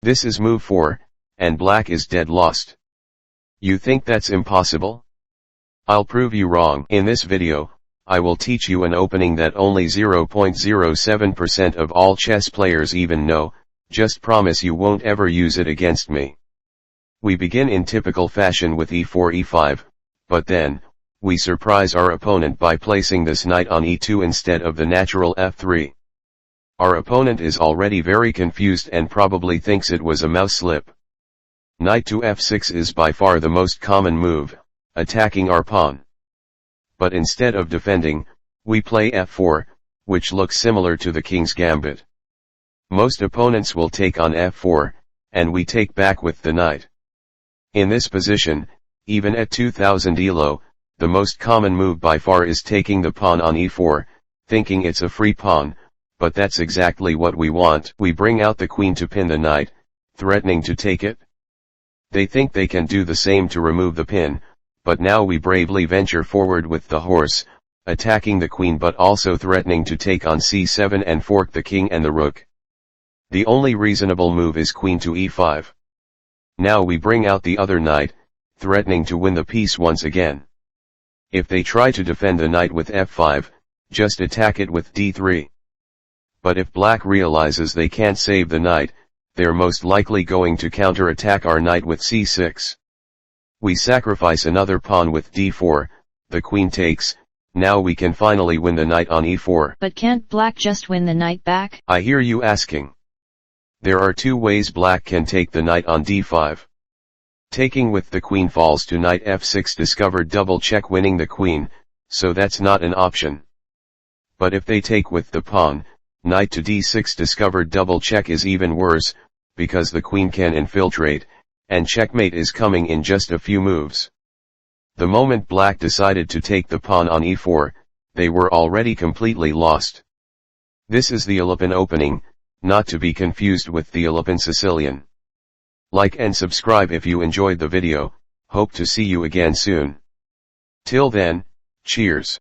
This is move 4, and black is dead lost. You think that's impossible? I'll prove you wrong. In this video, I will teach you an opening that only 0.07% of all chess players even know. Just promise you won't ever use it against me. We begin in typical fashion with e4 e5, but then, we surprise our opponent by placing this knight on e2 instead of the natural f3. Our opponent is already very confused and probably thinks it was a mouse slip. Knight to f6 is by far the most common move, attacking our pawn. But instead of defending, we play f4, which looks similar to the king's gambit. Most opponents will take on f4, and we take back with the knight. In this position, even at 2000 elo, the most common move by far is taking the pawn on e4, thinking it's a free pawn, but that's exactly what we want. We bring out the queen to pin the knight, threatening to take it. They think they can do the same to remove the pin, but now we bravely venture forward with the horse, attacking the queen but also threatening to take on c7 and fork the king and the rook. The only reasonable move is queen to e5. Now we bring out the other knight, threatening to win the piece once again. If they try to defend the knight with f5, just attack it with d3. But if black realizes they can't save the knight, they're most likely going to counter-attack our knight with c6. We sacrifice another pawn with d4, the queen takes. Now we can finally win the knight on e4. But can't black just win the knight back? I hear you asking. There are two ways black can take the knight on d5. Taking with the queen falls to knight f6 discovered double check winning the queen, so that's not an option. But if they take with the pawn, knight to d6 discovered double check is even worse, because the queen can infiltrate, and checkmate is coming in just a few moves. The moment black decided to take the pawn on e4, they were already completely lost. This is the Alapin opening, not to be confused with the Alapin Sicilian. Like and subscribe if you enjoyed the video. Hope to see you again soon. Till then, cheers.